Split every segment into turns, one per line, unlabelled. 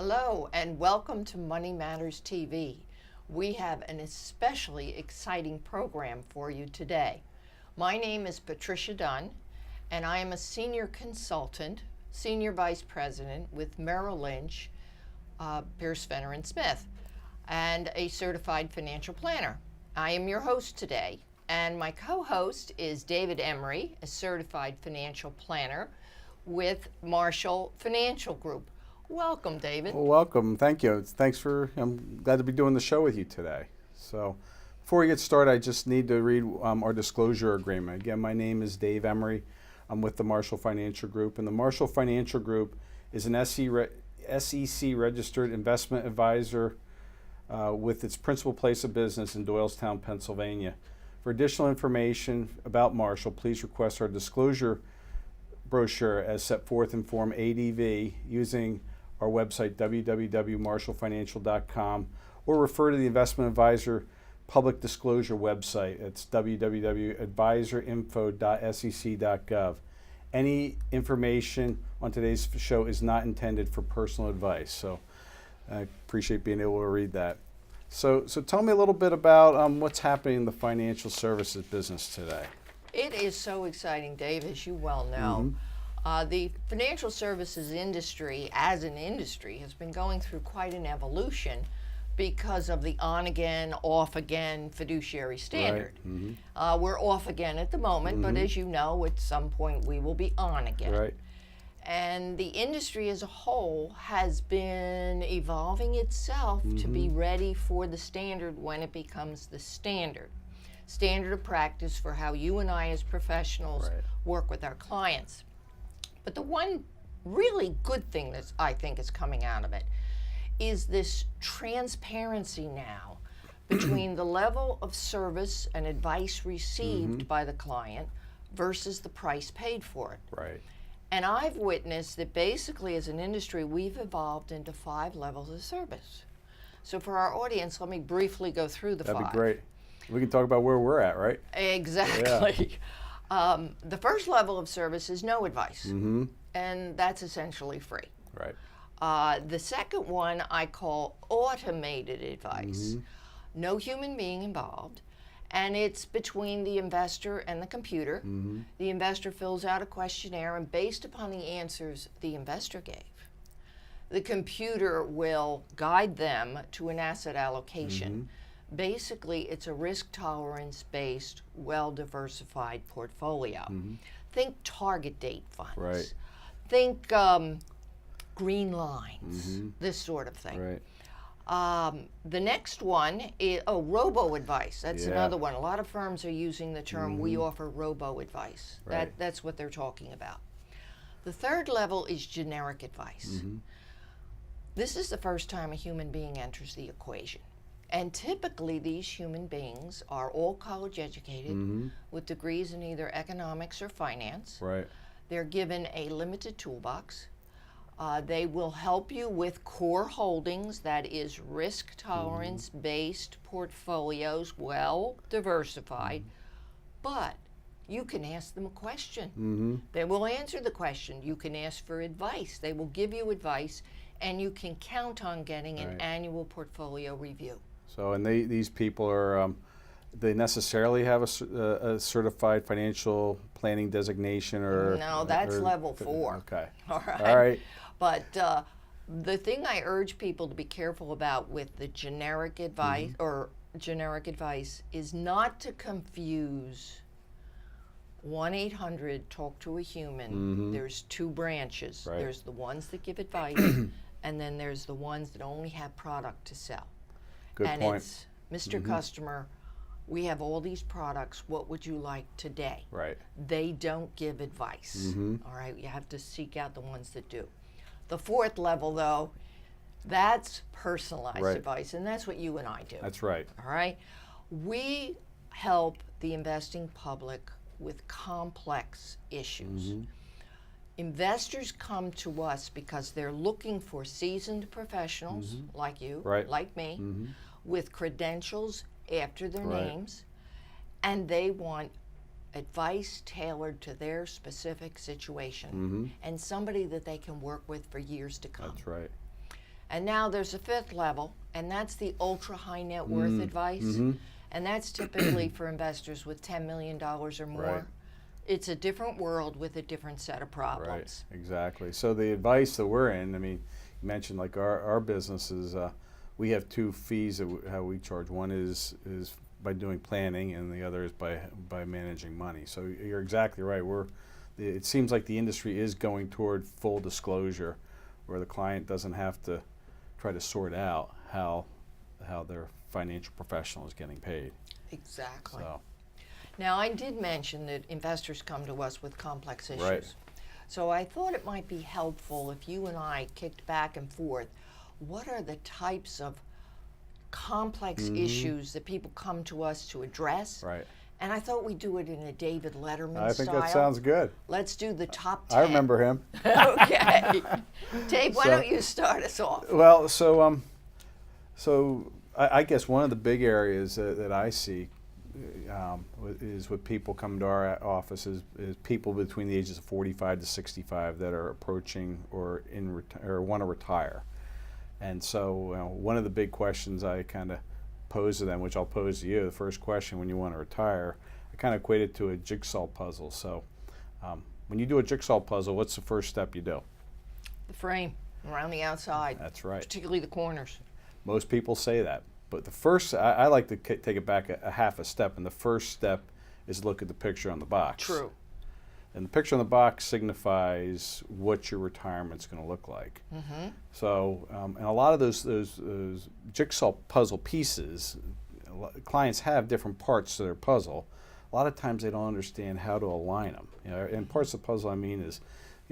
Hello and welcome to Money Matters TV. We have an especially exciting program for you today. My name is Patricia Dunn and I am a senior consultant, senior vice president with Merrill Lynch, Pierce, Fenner & Smith, and a certified financial planner. I am your host today, and my co-host is David Emery, a certified financial planner with Marshall Financial Group. Welcome, David.
Well, welcome. Thank you. I'm glad to be doing the show with you today. So before we get started, I just need to read our disclosure agreement. Again, my name is Dave Emery. I'm with the Marshall Financial Group, and the Marshall Financial Group is an SEC registered investment advisor with its principal place of business in Doylestown, Pennsylvania. For additional information about Marshall, please request our disclosure brochure as set forth in Form ADV using our website www.marshallfinancial.com or refer to the investment advisor public disclosure website. It's www.advisorinfo.sec.gov. Any information on today's show is not intended for personal advice, so I appreciate being able to read that. So tell me a little bit about what's happening in the financial services business today.
It is so exciting, Dave, as you well know. The financial services industry, as an industry, has been going through quite an evolution because of the on-again, off-again fiduciary standard.
Right.
We're off again at the moment, but as you know, at some point we will be on again.
Right.
And the industry as a whole has been evolving itself to be ready for the standard when it becomes the standard of practice for how you and I as professionals work with our clients. But the one really good thing that I think is coming out of it is this transparency now between the level of service and advice received by the client versus the price paid for it.
Right.
And I've witnessed that basically as an industry, we've evolved into 5 levels of service. So for our audience, let me briefly go through the 5.
That'd be great. We can talk about where we're at, right?
Exactly. Yeah. The first level of service is no advice, and that's essentially free.
Right.
The second one I call automated advice. No human being involved, and it's between the investor and the computer. The investor fills out a questionnaire, and based upon the answers the investor gave, the computer will guide them to an asset allocation. Basically, it's a risk tolerance based, well-diversified portfolio. Think target date funds.
Right.
Think green lines, this sort of thing.
Right.
The next one is robo-advice. That's another one. A lot of firms are using the term, we offer robo-advice.
Right.
That's what they're talking about. The third level is generic advice. This is the first time a human being enters the equation. And typically these human beings are all college educated with degrees in either economics or finance.
Right.
They're given a limited toolbox. They will help you with core holdings, that is risk tolerance based portfolios, well diversified, but you can ask them a question. They will answer the question. You can ask for advice. They will give you advice, and you can count on getting an annual portfolio review.
So, and these people are, they necessarily have a certified financial planning designation or?
No, that's level 4.
Okay.
All right.
All right.
But the thing I urge people to be careful about with the generic advice is not to confuse 1-800-TALK-TO-A-HUMAN. There's 2 branches.
Right.
There's the ones that give advice, and then there's the ones that only have product to sell.
Good
and
point.
It's, Mr. Customer, we have all these products. What would you like today?
Right.
They don't give advice. All right. You have to seek out the ones that do. The 4th level, though, that's personalized advice, and that's what you and I do.
That's right.
All right. We help the investing public with complex issues. Investors come to us because they're looking for seasoned professionals like you, like me, with credentials after their names, and they want advice tailored to their specific situation and somebody that they can work with for years to come.
That's right.
And now there's a fifth level, and that's the ultra high net worth advice.
Mm-hmm.
And that's typically for investors with $10 million or more.
Right.
It's a different world with a different set of problems.
Right, exactly. So the advice that we're in, I mean, you mentioned like our business is, we have two fees that how we charge. One is by doing planning, and the other is by managing money. So you're exactly right. It seems like the industry is going toward full disclosure, where the client doesn't have to try to sort out how their financial professional is getting paid.
Exactly.
So.
Now, I did mention that investors come to us with complex issues.
Right.
So I thought it might be helpful if you and I kicked back and forth. What are the types of complex issues that people come to us to address?
Right.
And I thought we'd do it in a David Letterman style.
I think that sounds good.
Let's do the top 10.
I remember him.
Okay. Dave, why don't you start us off?
Well, so I guess one of the big areas that I see is with people coming to our office is people between the ages of 45 to 65 that are approaching or want to retire. And so one of the big questions I kind of pose to them, which I'll pose to you, the first question when you want to retire, I kind of equate it to a jigsaw puzzle. So when you do a jigsaw puzzle, what's the first step you do?
The frame around the outside.
That's right.
Particularly the corners.
Most people say that. But the first, I like to take it back a half a step, and the first step is look at the picture on the box.
True.
And the picture on the box signifies what your retirement's going to look like.
Mm-hmm.
So, and a lot of those jigsaw puzzle pieces, clients have different parts to their puzzle. A lot of times they don't understand how to align them. And parts of the puzzle I mean is,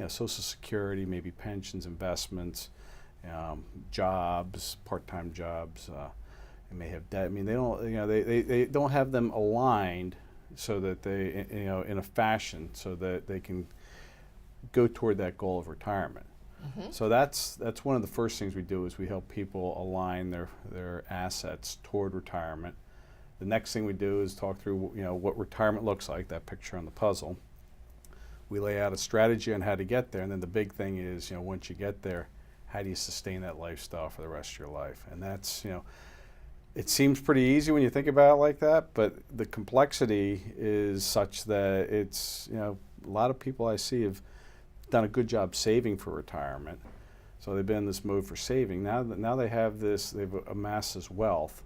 Social Security, maybe pensions, investments, jobs, part-time jobs. They may have debt. I mean, they don't. They don't have them aligned so that they, in a fashion so that they can go toward that goal of retirement. Mm-hmm. So that's one of the first things we do is we help people align their assets toward retirement. The next thing we do is talk through what retirement looks like, that picture on the puzzle. We lay out a strategy on how to get there, and then the big thing is once you get there, how do you sustain that lifestyle for the rest of your life? And that's it seems pretty easy when you think about it like that, but the complexity is such that it's, a lot of people I see have done a good job saving for retirement. So they've been in this mode for saving. Now they have this, they've amassed this wealth.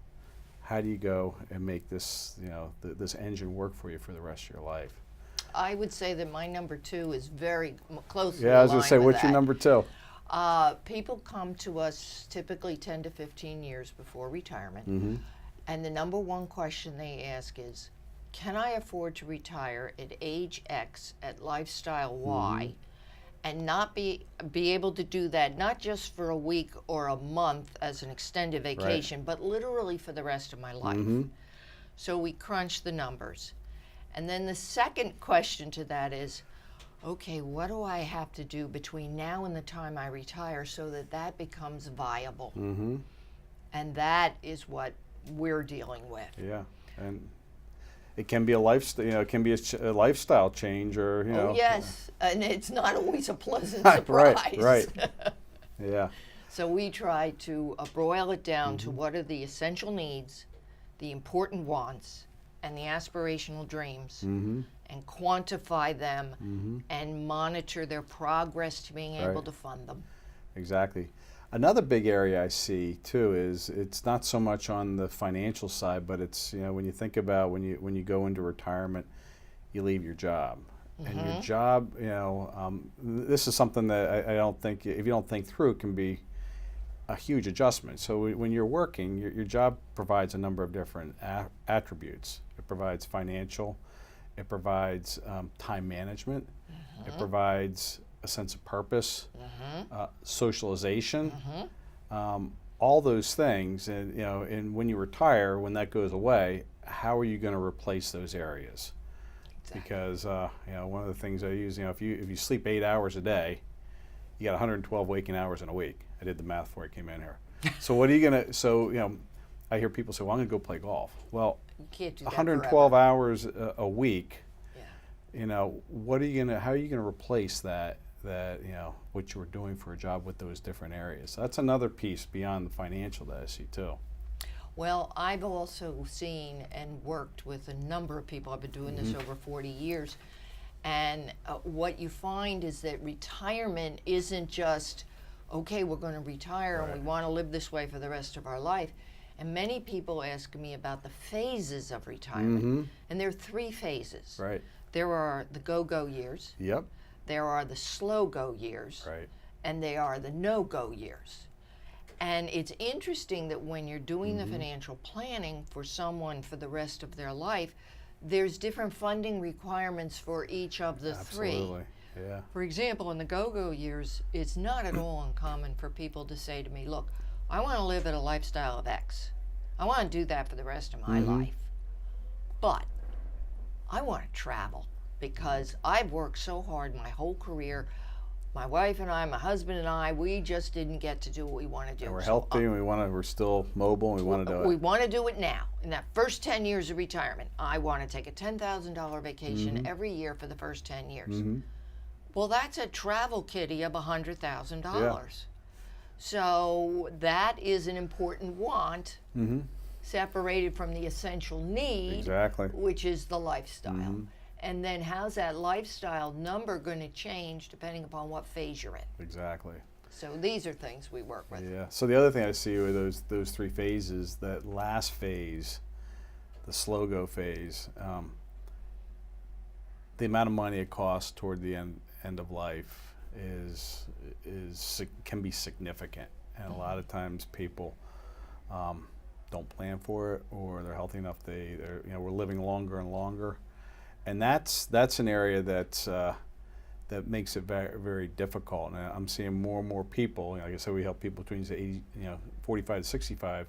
How do you go and make this, this engine work for you for the rest of your life?
I would say that my number 2 is very closely
Yeah, I was
aligned
going to say,
with
what's your
that.
number 2?
People come to us typically 10 to 15 years before retirement.
Mm-hmm.
And the number one question they ask is, can I afford to retire at age X at lifestyle Y and not be able to do that not just for a week or a month as an extended vacation, but literally for the rest of my life?
Mm-hmm.
So we crunch the numbers. And then the second question to that is, okay, what do I have to do between now and the time I retire so that becomes viable?
Mm-hmm.
And that is what we're dealing with.
Yeah, and it can be a lifestyle. It can be a lifestyle change, or
Oh yes, and it's not always a pleasant surprise.
Right. Yeah.
So we try to broil it down to what are the essential needs, the important wants, and the aspirational dreams, and quantify them and monitor their progress to being able to fund them.
Exactly. Another big area I see too is it's not so much on the financial side, but it's when you think about when you go into retirement, you leave your job, and your job this is something that I don't think, if you don't think through, it can be a huge adjustment. So when you're working, your job provides a number of different attributes. It provides financial, it provides time management, it provides a sense of purpose, socialization, all those things. And and when you retire, when that goes away, how are you going to replace those areas? Exactly. Because one of the things I use, if you sleep 8 hours a day, you got 112 waking hours in a week. I did the math before I came in here. So what are you gonna? So I hear people say, "Well, I'm gonna go play golf." Well,
you can't do that
112
forever.
hours a week. What are you gonna? How are you gonna replace that that what you were doing for a job with those different areas. So that's another piece beyond the financial that I see too.
Well, I've also seen and worked with a number of people. I've been doing this over 40 years. And what you find is that retirement isn't just, okay, we're going to retire and we want to live this way for the rest of our life. And many people ask me about the phases of retirement. And there are 3 phases.
Right.
There are the go-go years.
Yep.
There are the slow-go years.
Right.
And there are the no-go years. And it's interesting that when you're doing the financial planning for someone for the rest of their life, there's different funding requirements for each of the 3.
Absolutely. Yeah.
For example, in the go-go years, it's not at all uncommon for people to say to me, look, I want to live at a lifestyle of X. I want to do that for the rest of my life. But I want to travel because I've worked so hard my whole career. My wife and I, my husband and I, we just didn't get to do what we want to do.
And we're healthy and we're still mobile and we want to do it.
We want to do it now. In that first 10 years of retirement, I want to take a $10,000 vacation every year for the first 10 years. Well, that's a travel kitty of $100,000.
Yeah.
So that is an important want separated from the essential need,
Exactly.
which is the lifestyle. And then how's that lifestyle number going to change depending upon what phase you're in?
Exactly.
So these are things we work with.
Yeah. So the other thing I see with those 3 phases, that last phase, the slow go phase, the amount of money it costs toward the end of life can be significant, and a lot of times people don't plan for it, or they're healthy enough we're living longer and longer, and that's an area that makes it very, very difficult. And I'm seeing more and more people. Like I said, we help people between 45 to 65.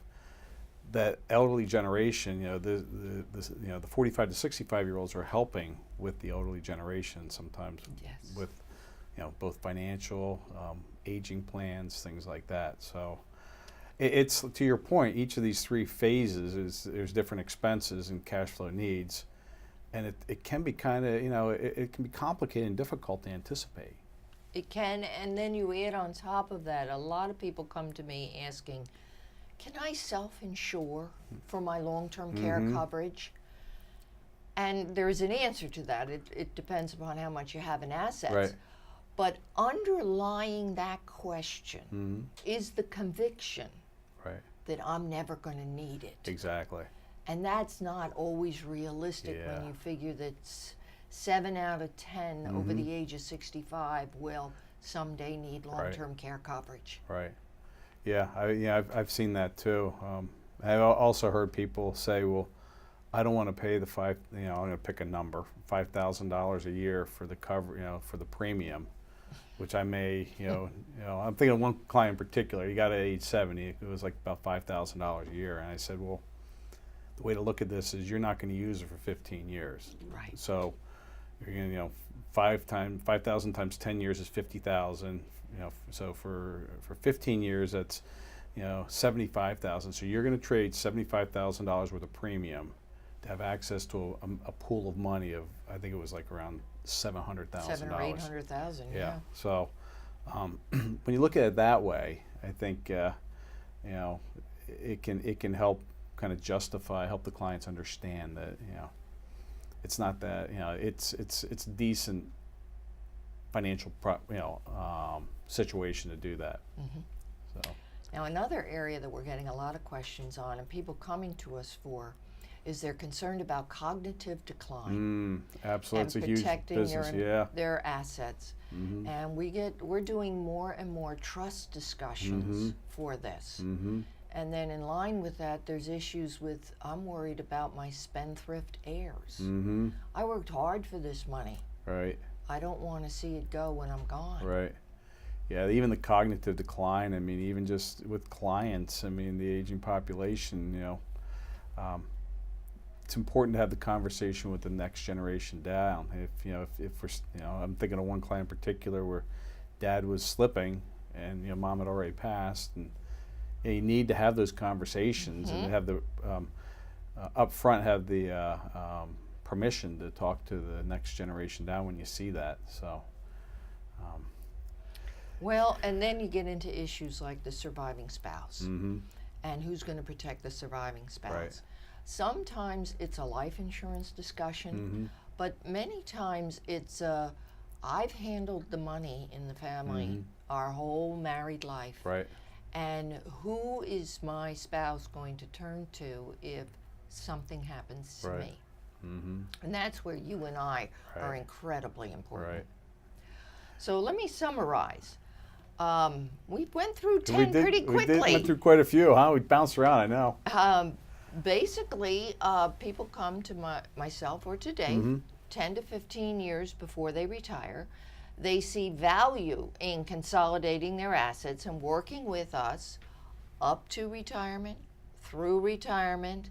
That elderly generation, the 45 to 65-year-olds are helping with the elderly generation sometimes with, both financial, aging plans, things like that. So it's to your point, each of these 3 phases there's different expenses and cash flow needs, and it can be kind of, it can be complicated and difficult to anticipate.
It can, and then you add on top of that, a lot of people come to me asking, can I self-insure for my long-term care coverage? And there's an answer to that. It depends upon how much you have in assets.
Right.
But underlying that question is the conviction that I'm never going to need it.
Exactly.
And that's not always realistic when you figure that 7 out of 10 over the age of 65 will someday need long-term care coverage.
Right. Yeah, I've seen that too. I've also heard people say, "Well, I don't want to pay I'm going to pick a number, $5,000 a year for the cover, for the premium," which I may, I'm thinking of one client in particular. He got at age 70. It was like about $5,000 a year, and I said, "Well, the way to look at this is you're not going to use it for 15 years.
Right.
So you're going to, 5,000 times 10 years is 50,000. So for 15 years, that's, 75,000. So you're going to trade $75,000 worth of premium to have access to a pool of money of, I think it was like around $700,000.
$700,000 or $800,000. Yeah.
So when you look at it that way, I think it can help kind of help the clients understand that it's not that it's decent financial situation to do that. So
now another area that we're getting a lot of questions on, and people coming to us for, is they're concerned about cognitive decline.
Absolutely, it's a huge business.
Their assets, and we're doing more and more trust discussions for this. And then in line with that, there's issues with, I'm worried about my spendthrift heirs. I worked hard for this money.
Right.
I don't want to see it go when I'm gone.
Right. Yeah, even the cognitive decline, I mean, even just with clients, I mean, the aging population, it's important to have the conversation with the next generation down. If we're, I'm thinking of one client in particular where dad was slipping and, mom had already passed, and you need to have those conversations and have the, up front, have the permission to talk to the next generation down when you see that. So
Well, and then you get into issues like the surviving spouse
Mm-hmm.
and who's going to protect the surviving spouse.
Right.
Sometimes it's a life insurance discussion,
Mm-hmm.
but many times it's I've handled the money in the family our whole married life.
Right.
And who is my spouse going to turn to if something happens to
Right.
me?
Mm-hmm.
And that's where you and I are
Right.
incredibly important.
Right.
So let me summarize. We went through 10
We did,
pretty quickly.
went through quite a few, huh? We bounced around, I know.
Basically, people come to myself or to Dave 10 to 15 years before they retire. They see value in consolidating their assets and working with us up to retirement, through retirement,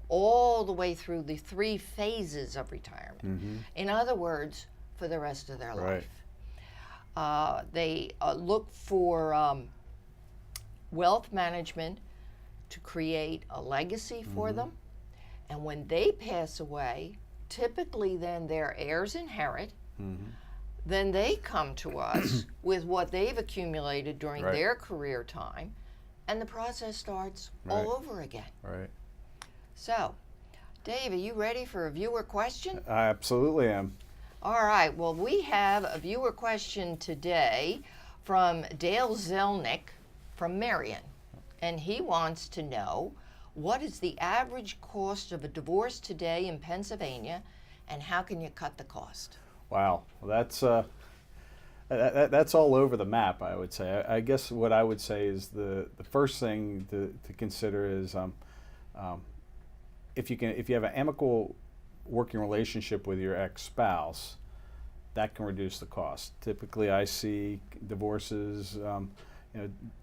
all the way through the 3 phases of retirement. In other words, for the rest of their
Right.
life. They look for wealth management to create a legacy for them. And when they pass away, typically then their heirs inherit. Then they come to us with what they've accumulated during
Right.
their career time, and the process starts
Right.
all over again.
Right.
So, Dave, are you ready for a viewer question?
I absolutely am.
All right, well, we have a viewer question today from Dale Zelnick from Marion, and he wants to know, what is the average cost of a divorce today in Pennsylvania, and how can you cut the cost?
Wow. Well, that's all over the map, I would say. I guess what I would say is the first thing to consider is if you have an amicable working relationship with your ex-spouse, that can reduce the cost. Typically, I see divorces,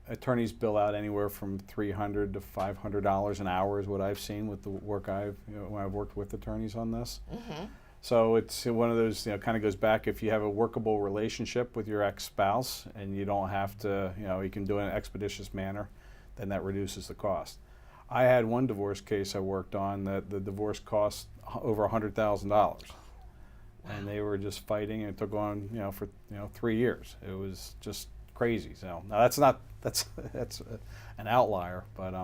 attorneys bill out anywhere from $300 to $500 an hour is what I've seen with the work when I've worked with attorneys on this. So it's one of those, kind of goes back, if you have a workable relationship with your ex-spouse and you don't have to, you can do it in an expeditious manner, then that reduces the cost. I had one divorce case I worked on that the divorce cost over $100,000. And they were just fighting, and it took on, for 3 years. It was just crazy. So now that's an outlier, but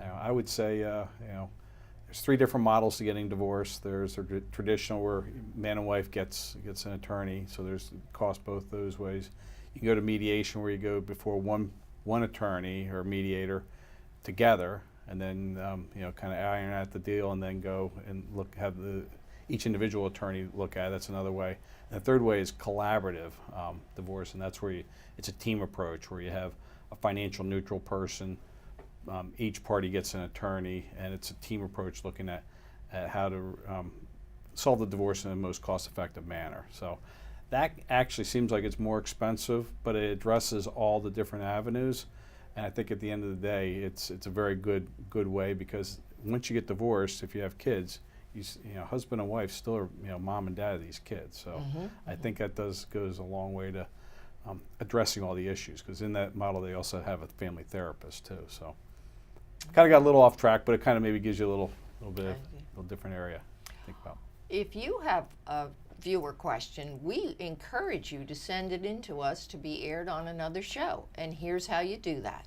I would say there's 3 different models to getting divorced. There's a traditional where man and wife gets an attorney, so there's cost both those ways. You can go to mediation where you go before one attorney or mediator together, and then kind of iron out the deal, and then go and have each individual attorney look at it. That's another way. And the third way is collaborative divorce, and that's where it's a team approach where you have a financial neutral person. Each party gets an attorney, and it's a team approach looking at how to solve the divorce in the most cost-effective manner. So that actually seems like it's more expensive, but it addresses all the different avenues. And I think at the end of the day, it's a very good way, because once you get divorced, if you have kids, husband and wife still are mom and dad of these kids. So I think that goes a long way to addressing all the issues, because in that model they also have a family therapist too. So kind of got a little off track, but it kind of maybe gives you a little bit of a little different area to think about.
If you have a viewer question, we encourage you to send it in to us to be aired on another show. And here's how you do that.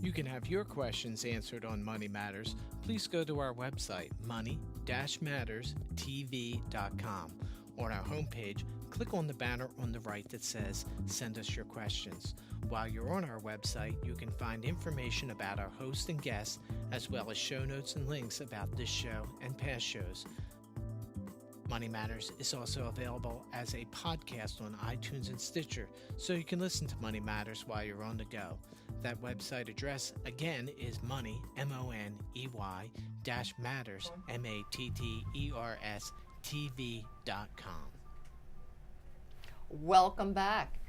You can have your questions answered on Money Matters. Please go to our website, money-matterstv.com. On our homepage, click on the banner on the right that says Send Us Your Questions. While you're on our website, you can find information about our host and guests, as well as show notes and links about this show and past shows. Money Matters is also available as a podcast on iTunes and Stitcher, so you can listen to Money Matters while you're on the go. That website address, again, is money, MONEY, -matters, MATTERS, TV.com.
Welcome back.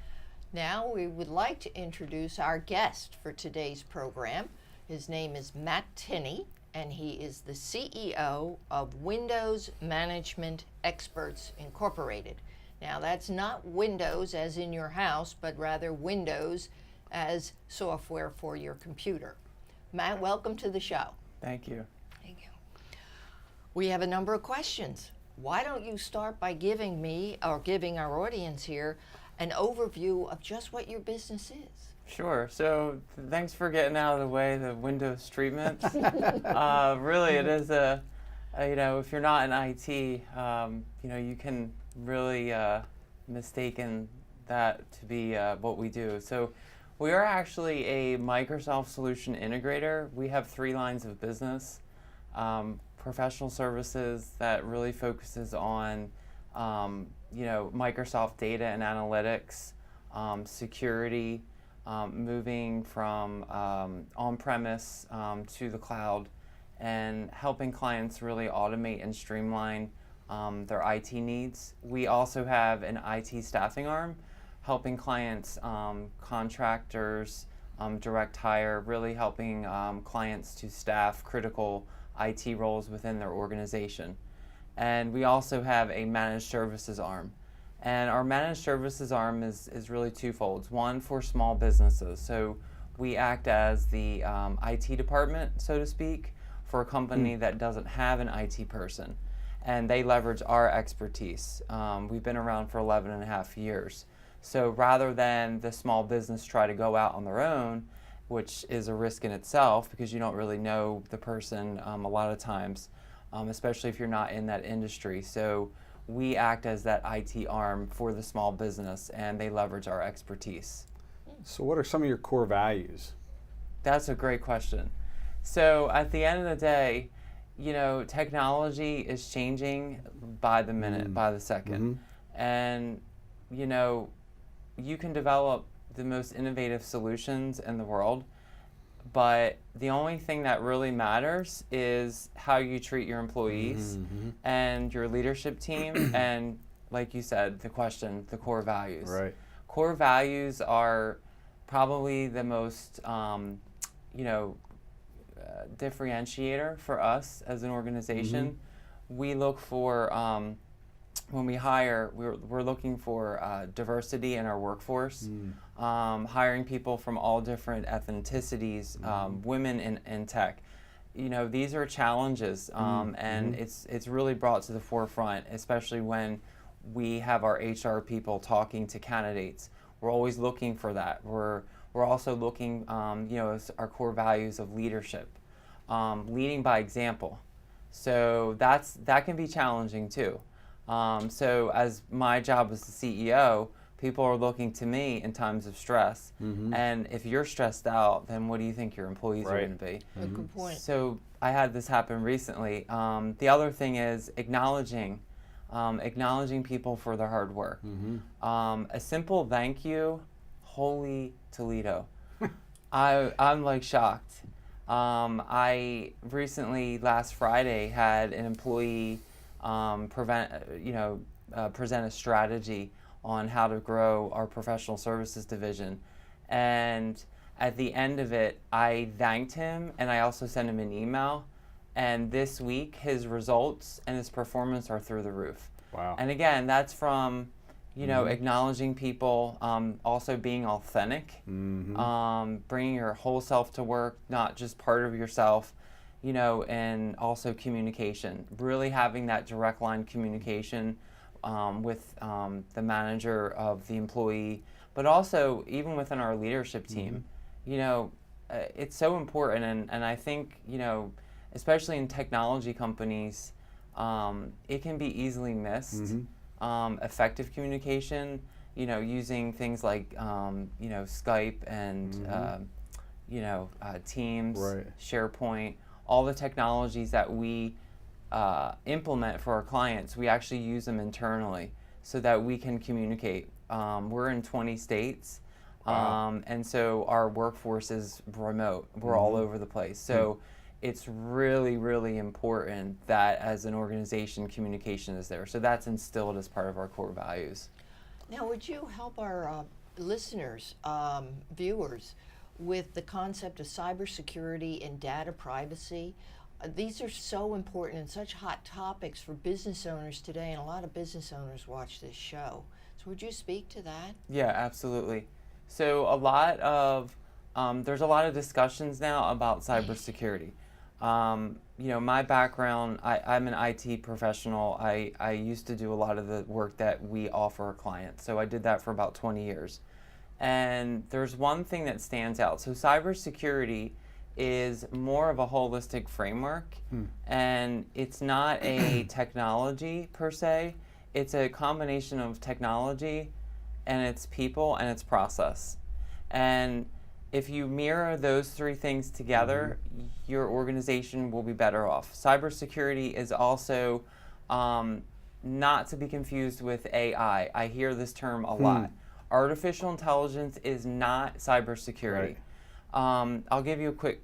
Now we would like to introduce our guest for today's program. His name is Matt Tinney, and he is the CEO of Windows Management Experts Incorporated. Now that's not Windows as in your house, but rather Windows as software for your computer. Matt, welcome to the show.
Thank you.
Thank you. We have a number of questions. Why don't you start by giving me, or giving our audience here, an overview of just what your business is.
Sure. So thanks for getting out of the way the Windows treatments. Really, it is if you're not in IT, you can really mistaken that to be what we do. So we are actually a Microsoft solution integrator. We have 3 lines of business. Professional services that really focuses on, Microsoft data and analytics, security, moving from on-premise to the cloud, and helping clients really automate and streamline their IT needs. We also have an IT staffing arm, helping clients, contractors, direct hire, really helping clients to staff critical IT roles within their organization. And we also have a managed services arm. And our managed services arm is really twofold. One, for small businesses. So we act as the IT department, so to speak, for a company that doesn't have an IT person. And they leverage our expertise. We've been around for 11 and a half years. So rather than the small business try to go out on their own, which is a risk in itself because you don't really know the person a lot of times, especially if you're not in that industry. So we act as that IT arm for the small business, and they leverage our expertise.
So what are some of your core values?
That's a great question. So at the end of the day, technology is changing by the minute, by the second. And, you can develop the most innovative solutions in the world, but the only thing that really matters is how you treat your employees and your leadership team, and like you said, the core values.
Right.
Core values are probably the most differentiator for us as an organization. We look for when we hire, we're looking for diversity in our workforce, hiring people from all different ethnicities, women in tech. These are challenges, and it's really brought to the forefront, especially when we have our HR people talking to candidates. We're always looking for that. We're also looking, as our core values of leadership, leading by example. So that can be challenging too. So as my job as the CEO, people are looking to me in times of stress. And if you're stressed out, then what do you think your employees are going to be?
A good point.
So I had this happen recently. The other thing is acknowledging people for their hard work. A simple thank you, holy Toledo. I'm like shocked. I recently, last Friday, had an employee present a strategy on how to grow our professional services division. And at the end of it, I thanked him, and I also sent him an email. And this week, his results and his performance are through the roof.
Wow.
And again, that's from, acknowledging people, also being authentic, bringing your whole self to work, not just part of yourself, and also communication. Really having that direct line communication with the manager of the employee, but also even within our leadership team. It's so important, and I think, especially in technology companies, it can be easily missed. Effective communication, using things like, Skype and, Teams, SharePoint, all the technologies that we implement for our clients, we actually use them internally so that we can communicate. We're in 20 states, and so our workforce is remote. We're all over the place. So it's really, really important that as an organization, communication is there. So that's instilled as part of our core values.
Now, would you help our listeners, viewers, with the concept of cybersecurity and data privacy? These are so important and such hot topics for business owners today, and a lot of business owners watch this show. So would you speak to that?
Yeah, absolutely. So there's a lot of discussions now about cybersecurity. My background, I'm an IT professional. I used to do a lot of the work that we offer our clients. So I did that for about 20 years. And there's one thing that stands out. So cybersecurity is more of a holistic framework, and it's not a technology per se. It's a combination of technology and its people and its process. And if you mirror those three things together, your organization will be better off. Cybersecurity is also not to be confused with AI. I hear this term a lot. Artificial intelligence is not cybersecurity. Right. I'll give you a quick,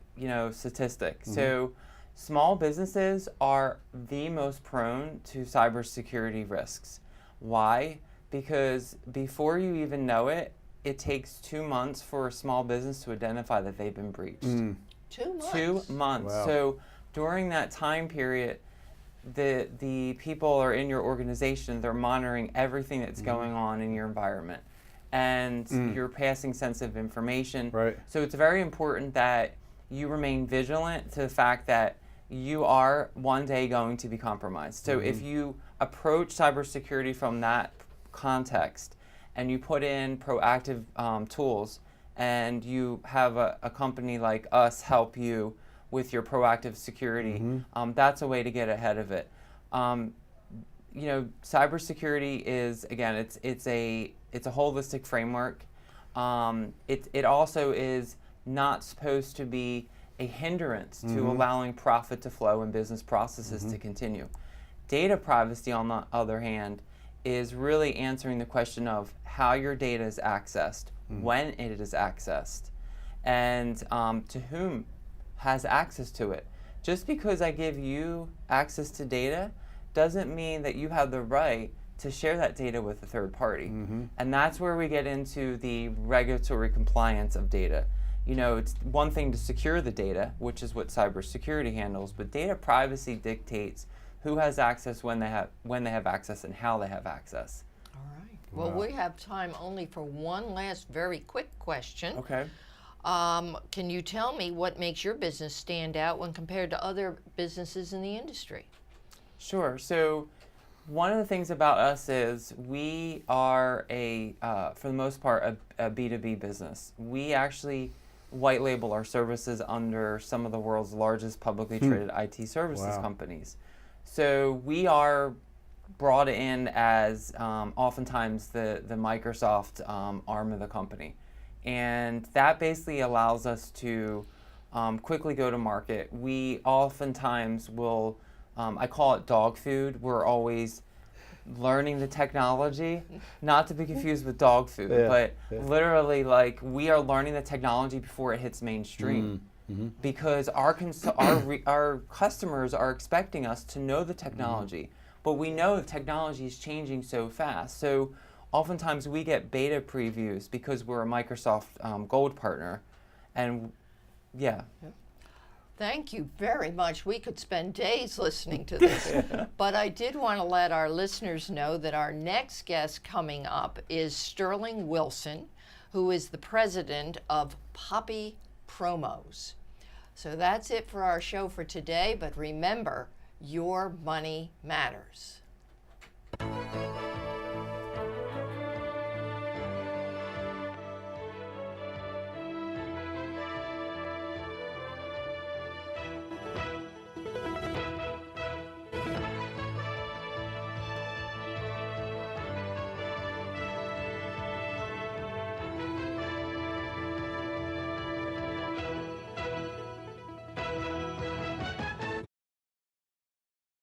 statistic. So, small businesses are the most prone to cybersecurity risks. Why? Because before you even know it, it takes 2 months for a small business to identify that they've been breached.
2 months?
2 months.
Wow.
So during that time period, the people are in your organization, they're monitoring everything that's going on in your environment. And you're passing sensitive information.
Right.
So it's very important that you remain vigilant to the fact that you are one day going to be compromised. So if you approach cybersecurity from that context, and you put in proactive tools, and you have a company like us help you with your proactive security, that's a way to get ahead of it. Cybersecurity is, again, it's a holistic framework. It also is not supposed to be a hindrance to allowing profit to flow and business processes to continue. Data privacy, on the other hand, is really answering the question of how your data is accessed, when it is accessed, and to whom has access to it. Just because I give you access to data doesn't mean that you have the right to share that data with a third party. And that's where we get into the regulatory compliance of data. It's one thing to secure the data, which is what cybersecurity handles, but data privacy dictates who has access, when they have access, and how they have access.
All right. Well, we have time only for one last very quick question.
Okay.
Can you tell me what makes your business stand out when compared to other businesses in the industry?
Sure. So one of the things about us is we are for the most part, a B2B business. We actually white label our services under some of the world's largest publicly traded IT services companies. So we are brought in as oftentimes the Microsoft arm of the company. And that basically allows us to quickly go to market. We oftentimes will, I call it dog food. We're always learning the technology, not to be confused with dog food, but literally, like, we are learning the technology before it hits mainstream. Because our customers are expecting us to know the technology, but we know the technology is changing so fast. So oftentimes we get beta previews because we're a Microsoft Gold partner, and
Thank you very much. We could spend days listening to this. But I did want to let our listeners know that our next guest coming up is Sterling Wilson, who is the president of Poppy Promos. So that's it for our show for today, but remember, your money matters.